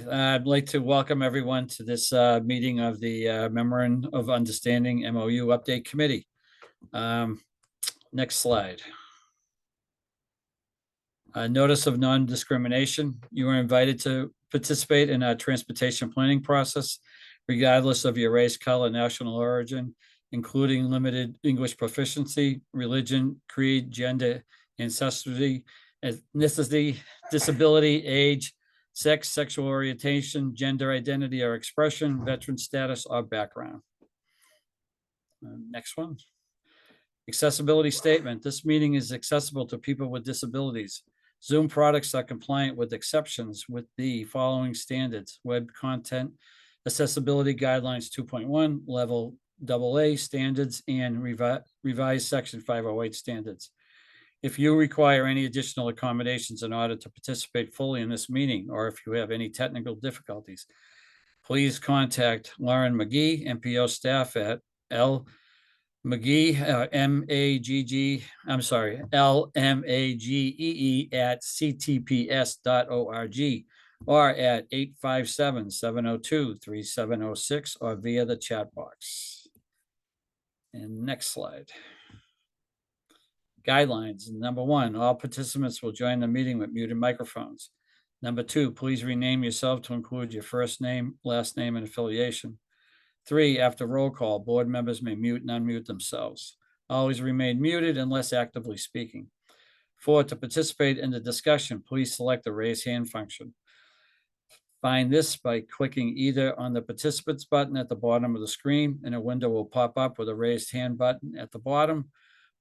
I'd like to welcome everyone to this meeting of the Memorandum of Understanding MOU Update Committee. Next slide. Notice of non-discrimination. You are invited to participate in our transportation planning process, regardless of your race, color, national origin, including limited English proficiency, religion, creed, gender, ancestry, ethnicity, disability, age, sex, sexual orientation, gender identity or expression, veteran status, or background. Next one. Accessibility statement. This meeting is accessible to people with disabilities. Zoom products are compliant with exceptions with the following standards: web content accessibility guidelines 2.1, level AA standards, and revised section 508 standards. If you require any additional accommodations in order to participate fully in this meeting, or if you have any technical difficulties, please contact Lauren McGee, MPO staff at LMagee at ctps.org or at 857-702-3706 or via the chat box. And next slide. Guidelines. Number 1, all participants will join the meeting with muted microphones. Number 2, please rename yourself to include your first name, last name, and affiliation. 3, after roll call, board members may mute and unmute themselves. Always remain muted unless actively speaking. 4, to participate in the discussion, please select the raise hand function. Find this by clicking either on the participants button at the bottom of the screen, and a window will pop up with a raised hand button at the bottom,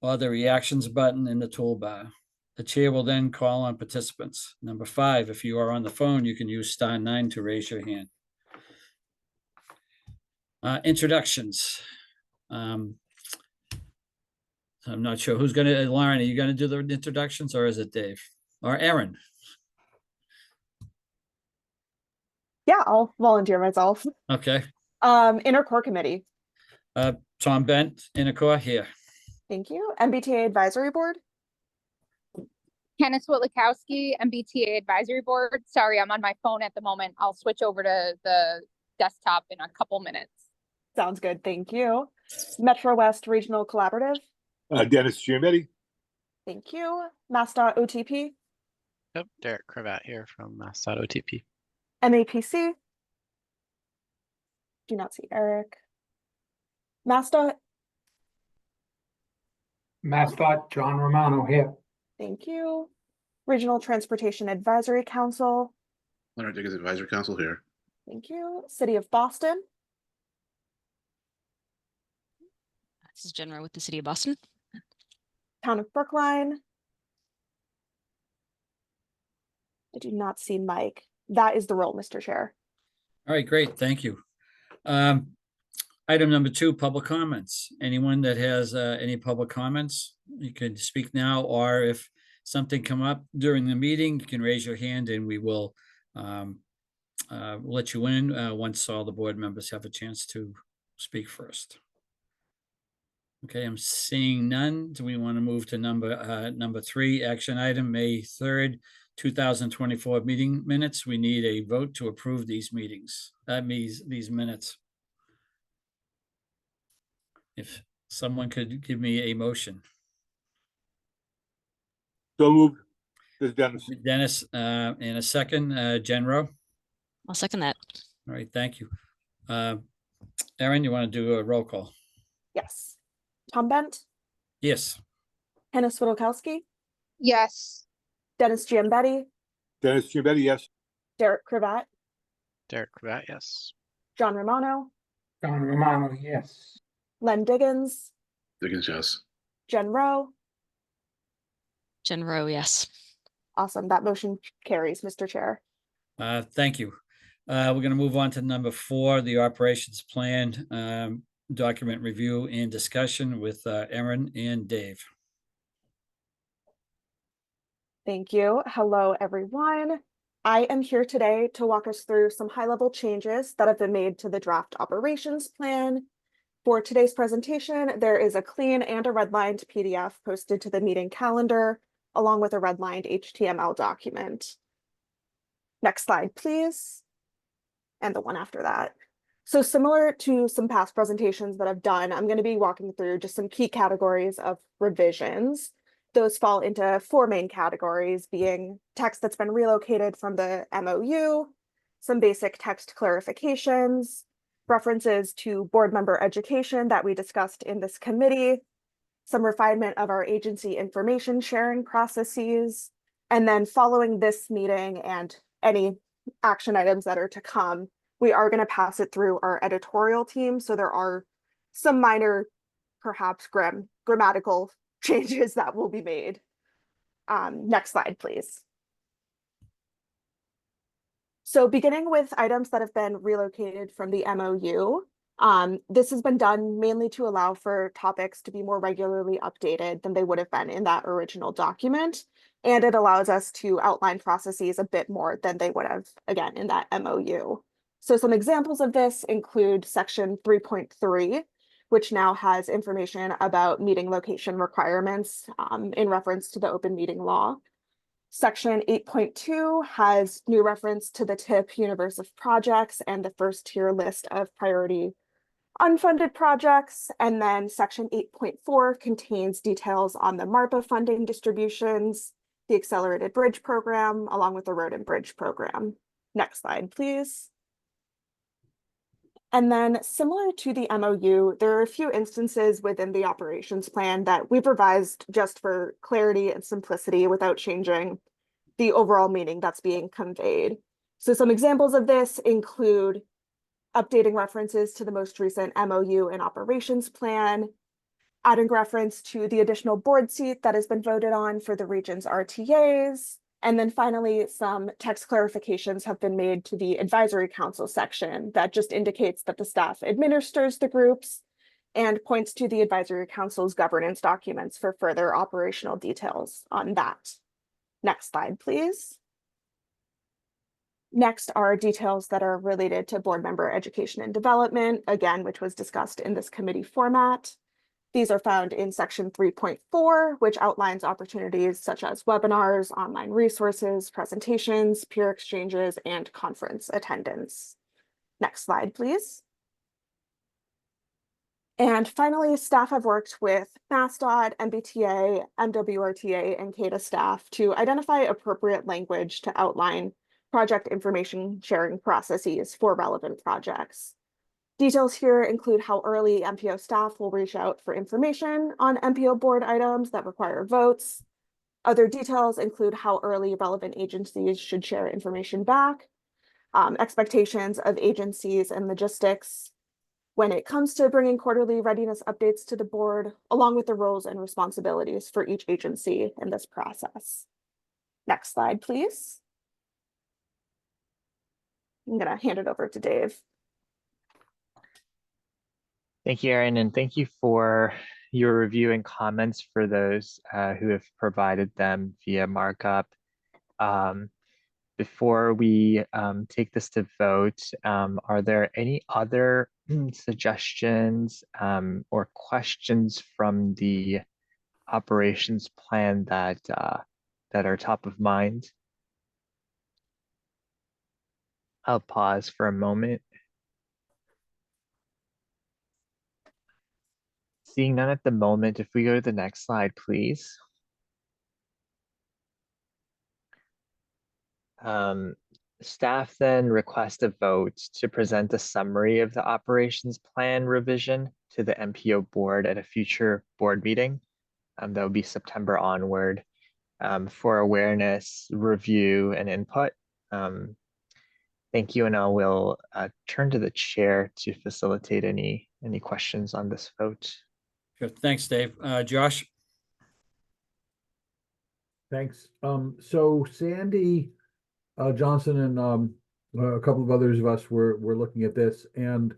or the reactions button in the toolbar. The chair will then call on participants. Number 5, if you are on the phone, you can use *9 to raise your hand. Introductions. I'm not sure who's going to, Lauren, are you going to do the introductions, or is it Dave or Aaron? Yeah, I'll volunteer myself. Okay. Inner Core Committee. Tom Bent, Inner Core, here. Thank you. MBTA Advisory Board. Kenneth Witkowski, MBTA Advisory Board. Sorry, I'm on my phone at the moment. I'll switch over to the desktop in a couple minutes. Sounds good. Thank you. Metro West Regional Collaborative. Dennis Giametti. Thank you. MassDOT OTP. Yep, Derek Cravat here from MassDOT OTP. MAPC. Do not see Eric. MassDOT. MassDOT, John Romano here. Thank you. Regional Transportation Advisory Council. Leonard Diggins Advisory Council here. Thank you. City of Boston. This is Jenra with the City of Boston. Town of Brookline. I do not see Mike. That is the role, Mr. Chair. All right, great. Thank you. Item number 2, public comments. Anyone that has any public comments, you can speak now, or if something come up during the meeting, you can raise your hand and we will let you in once all the board members have a chance to speak first. Okay, I'm seeing none. Do we want to move to number 3, action item, May 3rd, 2024 meeting minutes? We need a vote to approve these meetings. That means these minutes. If someone could give me a motion. So moved. This is Dennis. Dennis, in a second, Jenro. I'll second that. All right, thank you. Aaron, you want to do a roll call? Yes. Tom Bent. Yes. Kenneth Witkowski. Yes. Dennis Giambetti. Dennis Giambetti, yes. Derek Cravat. Derek Cravat, yes. John Romano. John Romano, yes. Len Diggins. Diggins, yes. Jen Rowe. Jen Rowe, yes. Awesome. That motion carries, Mr. Chair. Thank you. We're going to move on to number 4, the operations plan document review and discussion with Aaron and Dave. Thank you. Hello, everyone. I am here today to walk us through some high-level changes that have been made to the draft operations plan. For today's presentation, there is a clean and a redlined PDF posted to the meeting calendar, along with a redlined HTML document. Next slide, please. and the one after that. So similar to some past presentations that I've done, I'm going to be walking through just some key categories of revisions. Those fall into four main categories, being text that's been relocated from the MOU, some basic text clarifications, references to board member education that we discussed in this committee, some refinement of our agency information sharing processes, and then following this meeting and any action items that are to come, we are going to pass it through our editorial team. So there are some minor, perhaps grammatical changes that will be made. Next slide, please. So beginning with items that have been relocated from the MOU, this has been done mainly to allow for topics to be more regularly updated than they would have been in that original document. And it allows us to outline processes a bit more than they would have, again, in that MOU. So some examples of this include section 3.3, which now has information about meeting location requirements in reference to the open meeting law. Section 8.2 has new reference to the TIP universe of projects and the first tier list of priority unfunded projects. And then section 8.4 contains details on the MARPA funding distributions, the accelerated bridge program, along with the road and bridge program. Next slide, please. And then similar to the MOU, there are a few instances within the operations plan that we've revised just for clarity and simplicity without changing the overall meaning that's being conveyed. So some examples of this include updating references to the most recent MOU and operations plan, adding reference to the additional board seat that has been voted on for the region's RTAs, and then finally, some text clarifications have been made to the advisory council section that just indicates that the staff administers the groups and points to the advisory council's governance documents for further operational details on that. Next slide, please. Next are details that are related to board member education and development, again, which was discussed in this committee format. These are found in section 3.4, which outlines opportunities such as webinars, online resources, presentations, peer exchanges, and conference attendance. Next slide, please. And finally, staff have worked with MassDOT, MBTA, MWRTA, and CADA staff to identify appropriate language to outline project information sharing processes for relevant projects. Details here include how early MPO staff will reach out for information on MPO board items that require votes. Other details include how early relevant agencies should share information back, expectations of agencies and logistics when it comes to bringing quarterly readiness updates to the board, along with the roles and responsibilities for each agency in this process. Next slide, please. I'm going to hand it over to Dave. Thank you, Erin, and thank you for your review and comments for those who have provided them via markup. Before we take this to vote, are there any other suggestions or questions from the operations plan that are top of mind? I'll pause for a moment. Seeing none at the moment, if we go to the next slide, please. Staff then request a vote to present a summary of the operations plan revision to the MPO board at a future board meeting. That will be September onward for awareness, review, and input. Thank you, and I will turn to the chair to facilitate any questions on this vote. Good, thanks, Dave. Josh? Thanks. So Sandy Johnson and a couple of others of us were looking at this, and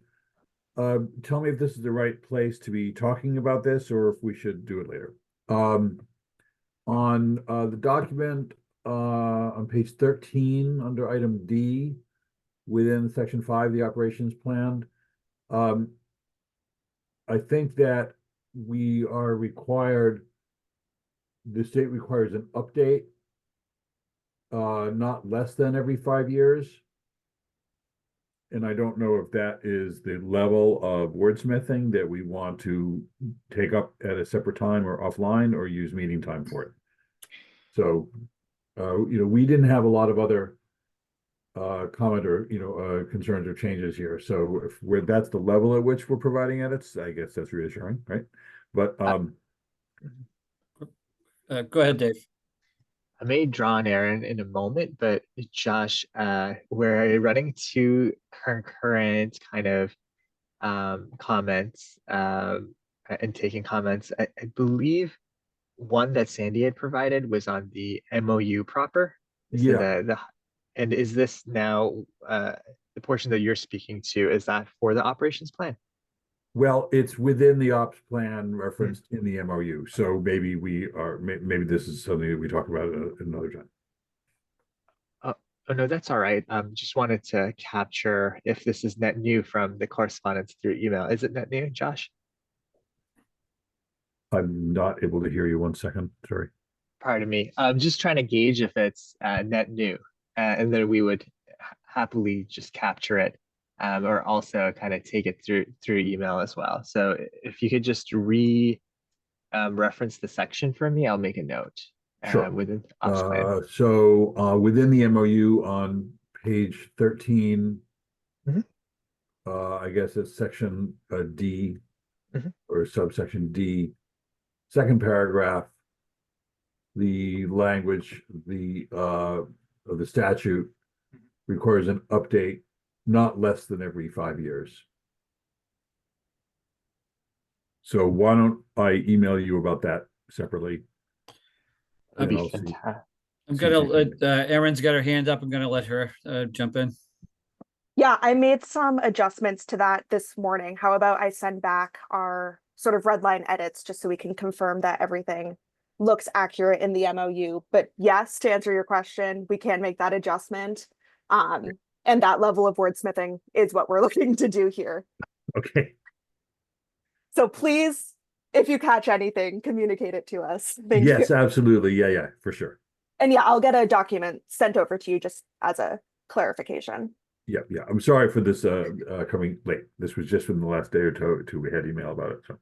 tell me if this is the right place to be talking about this or if we should do it later. On the document on page 13 under item D within section 5, the operations plan, I think that we are required, the state requires an update not less than every 5 years. and I don't know if that is the level of wordsmithing that we want to take up at a separate time or offline or use meeting time for it. So, we didn't have a lot of other comment or, concerns or changes here. So that's the level at which we're providing edits, I guess that's reassuring, right? But, Go ahead, Dave. I may draw an error in a moment, but Josh, we're running two concurrent kind of comments and taking comments. I believe one that Sandy had provided was on the MOU proper. So yeah, and is this now the portion that you're speaking to, is that for the operations plan? well, it's within the ops plan referenced in the MOU. So maybe maybe this is something that we talk about another time. Oh, no, that's all right. Just wanted to capture if this is net new from the correspondence through email. Is it net new, Josh? I'm not able to hear you. 1 second, sorry. Pardon me. I'm just trying to gauge if it's net new, and then we would happily just capture it, or also kind of take it through email as well. So if you could just reference the section for me, I'll make a note. Sure. Within ops plan. So within the MOU on page 13, Mhm. I guess it's section D Mhm. or subsection D, second paragraph, the language of the statute requires an update not less than every 5 years. So why don't I email you about that separately? That'd And be I'll see. fantastic. I'm See if gonna we can- let, Erin's got her hand up. I'm gonna let her jump in. Yeah, I made some adjustments to that this morning. How about I send back our sort of red line edits just so we can confirm that everything looks accurate in the MOU. But yes, to answer your question, we can make that adjustment. And that level of wordsmithing is what we're looking to do here. Okay. So please, if you catch anything, communicate it to us. Thank Yes, you. absolutely. Yeah, for sure. And yeah, I'll get a document sent over to you just as a clarification. Yeah. I'm sorry for this coming late. This was just from the last day or two we had email about it. So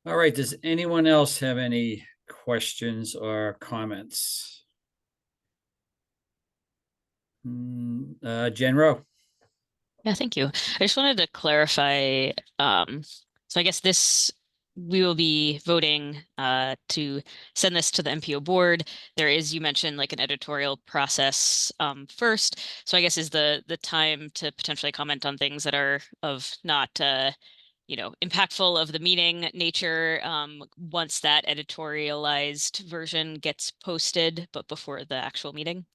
All right, does anyone else have any questions or comments? Jen Rowe. Yeah, thank you. I just wanted to clarify, so I guess we will be voting to send this to the MPO board. There is, you mentioned like an editorial process first. So I guess is the time to potentially comment on things that are of not impactful of the meeting nature once that editorialized version gets posted, but before the actual meeting?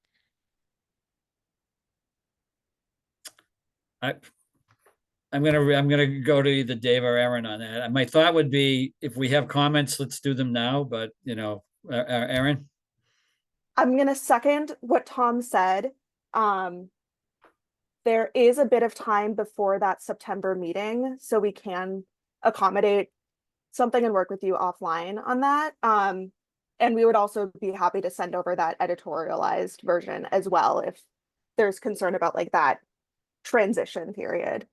I'm gonna go to either Dave or Erin on that. My thought would be if we have comments, let's do them now, but Erin? I'm going to second what Tom said. There is a bit of time before that September meeting, so we can accommodate something and work with you offline on that. And we would also be happy to send over that editorialized version as well if there's concern about like that transition period.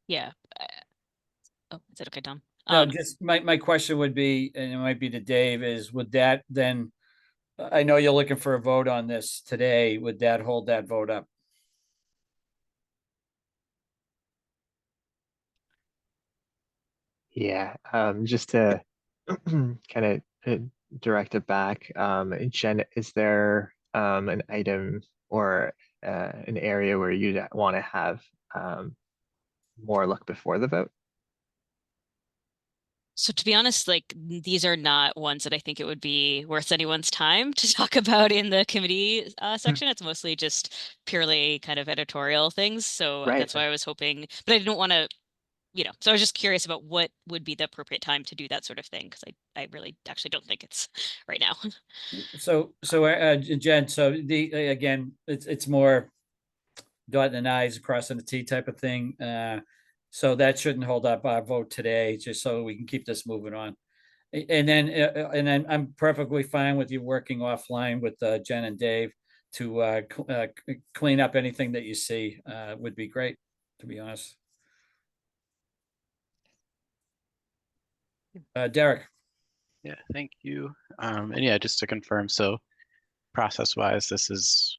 Yeah. Oh, is that okay, Tom? No, just my question would be, and it might be to Dave, is would that then, I know you're looking for a vote on this today, would that hold that vote up? Yeah, just to kind of direct it back, Jen, is there an item or an area where you'd want to have more luck before the vote? So to be honest, like these are not ones that I think it would be worth anyone's time to talk about in the committee section. It's mostly just purely kind of editorial things. So Right. that's why I was hoping, but I didn't want to, so I was just curious about what would be the appropriate time to do that sort of thing, because I really actually don't think it's right now. So Jen, so again, it's more dotting the i's, crossing the t type of thing. So that shouldn't hold up our vote today, just so we can keep this moving on. And then I'm perfectly fine with you working offline with Jen and Dave clean up anything that you see, would be great, to be honest. Derek, Yeah, thank you. And yeah, just to confirm, so process-wise, this is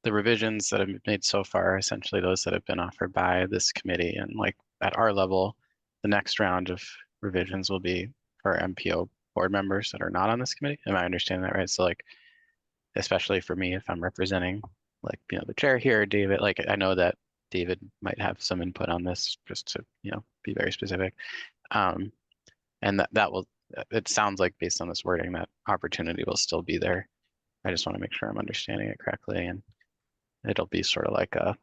the revisions that have been made so far, essentially those that have been offered by this committee. And like at our level, the next round of revisions will be for MPO board members that are not on this committee. Am I understanding that right? So like, especially for me, if I'm representing like, the chair here, David, like I know that David might have some input on this, just to, be very specific. And that will, it sounds like based on this wording, that opportunity will still be there. I just want to make sure I'm understanding it correctly, and it'll be sort of like a,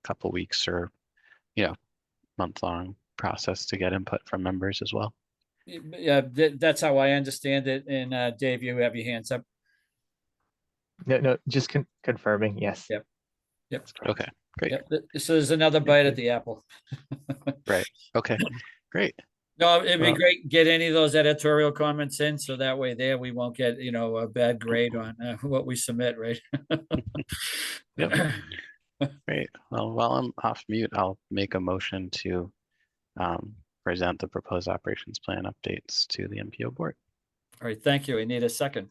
couple weeks or, month-long process to get input from members as well. yeah, that's how I understand it. And Dave, you have your hands up. No, just confirming, yes. Yep. Yep. That's correct. Okay, great. Yep. So there's another bite at the apple. Right. Okay, great. No, it'd be Well- great, get any of those editorial comments in, so that way there we won't get, a bad grade on what we submit, right? Yep. Great. Well, while I'm off mute, I'll make a motion to present the proposed operations plan updates to the MPO board. All right, thank you. I need a second.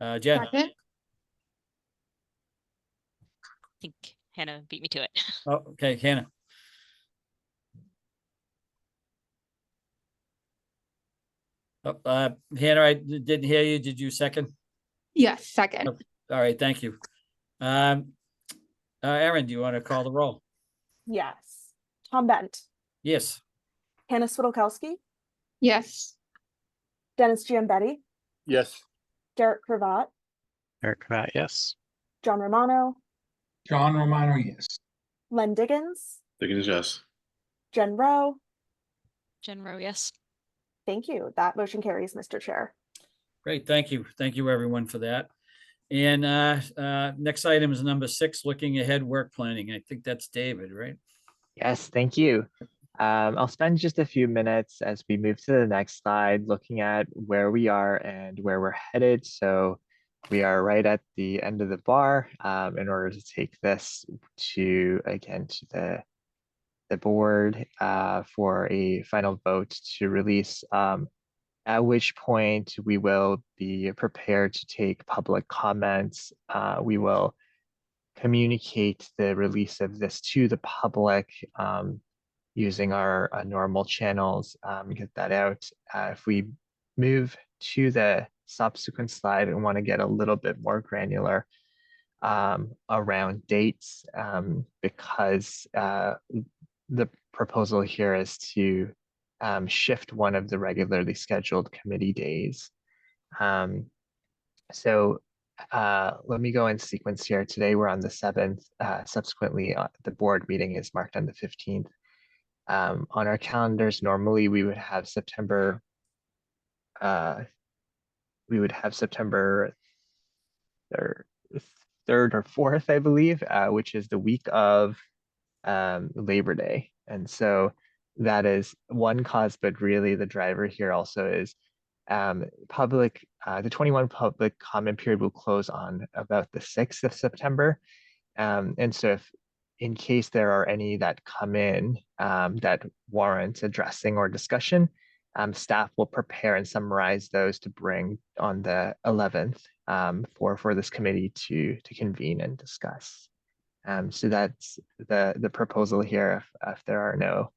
Jen, Second. I think Hannah beat me to it. oh, okay, Hannah. Oh, Hannah, I didn't hear you. Did you second? Yes, second. All right, thank you. Erin, do you want to call the roll? Yes. Tom Bent, Yes. Hannah Swidelkowski, Yes. Dennis Giambetti, Yes. Derek Cravat, Eric Cravat, yes. John Romano, John Romano, yes. Len Diggins, Diggins, yes. Jen Rowe. Jen Rowe, yes. Thank you. That motion carries, Mr. Chair. Great, thank you. Thank you, everyone, for that. And next item is number 6, looking ahead work planning. I think that's David, right? Yes, thank you. I'll spend just a few minutes as we move to the next slide, looking at where we are and where we're headed. So we are right at the end of the bar in order to take this to the board for a final vote to release, at which point we will be prepared to take public comments. We will communicate the release of this to the public using our normal channels, get that out. If we move to the subsequent slide and want to get a little bit more granular around dates, because the proposal here is to shift one of the regularly scheduled committee days. So let me go in sequence here. Today we're on the 7th. Subsequently, the board meeting is marked on the 15th. On our calendars, normally we would have September 3rd or 4th, I believe, which is the week of Labor Day. And so that is one cause, but really the driver here also is the 21 public comment period will close on about the 6th of September. And so if in case there are any that come in that warrant addressing or discussion, staff will prepare and summarize those to bring on the 11th for this committee to convene and discuss. So that's the proposal here. If there are no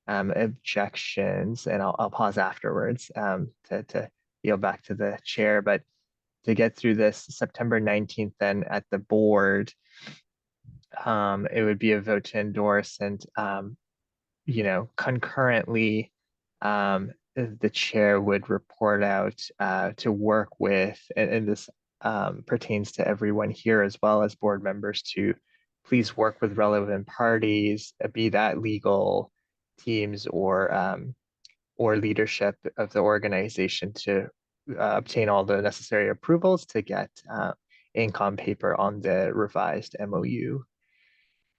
objections, and I'll pause afterwards to yield back to the chair, but to get through this September 19th, then at the board, it would be a vote to endorse, and concurrently, the chair would report out to work with, and this pertains to everyone here as well as board members, to please work with relevant parties, be that legal teams or leadership of the organization, to obtain all the necessary approvals to get ink on paper on the revised MOU.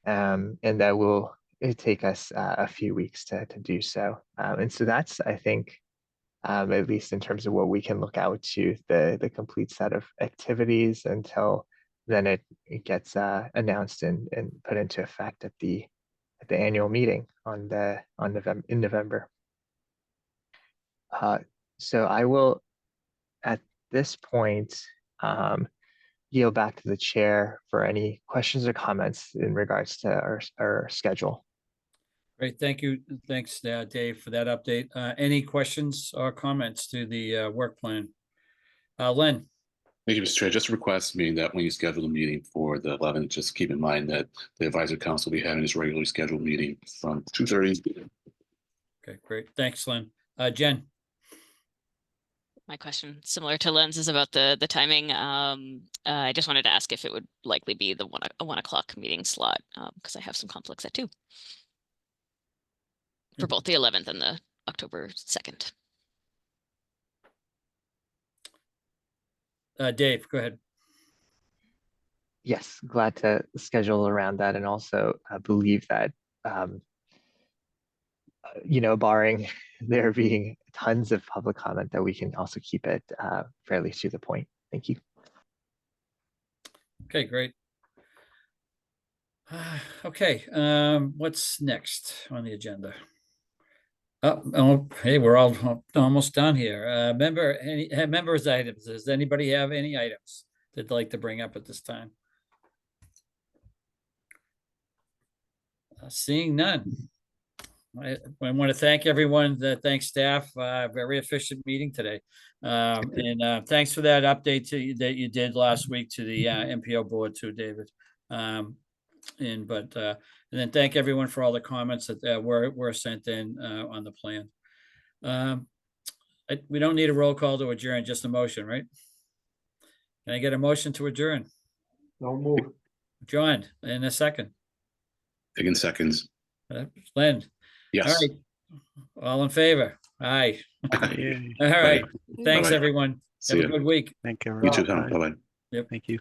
And that will take us a few weeks to do so. And so that's, I think, at least in terms of what we can look out to the complete set of activities until then it gets announced and put into effect at the annual meeting in November. So I will, at this point, yield back to the chair for any questions or comments in regards to our schedule. Great, thank you. Thanks, Dave, for that update. Any questions or comments to the work plan? Len? Thank you, Mr. Chair. Just a request, meaning that when you schedule the meeting for the 11th, just keep in mind that the advisory council will be having its regularly scheduled meeting from 2:30. Okay, great. Thanks, Len. Jen? My question, similar to Len's, is about the timing. I just wanted to ask if it would likely be the 1 o'clock meeting slot, because I have some conflicts at 2 for both the 11th and the October 2nd. Dave, go ahead. Yes, glad to schedule around that, and also believe that barring there being tons of public comment, that we can also keep it fairly to the point. Thank you. Okay, great. Okay, what's next on the agenda? Oh, hey, we're all almost done here. Members items. Does anybody have any items they'd like to bring up at this time? Seeing none. I want to thank everyone. Thanks, staff. Very efficient meeting today. And thanks for that update that you did last week to the MPO board too, David. And then thank everyone for all the comments that were sent in on the plan. We don't need a roll call to adjourn, just a motion, right? Can I get a motion to adjourn? No move. John, in a second. Taking seconds. Len? Yes. All right. All in favor? Aye. Yay. All right. Bye. Thanks, Bye-bye. everyone. See Have a ya. good week. Thank you. You too, everyone. Tom. Bye-bye. Yep. Thank you.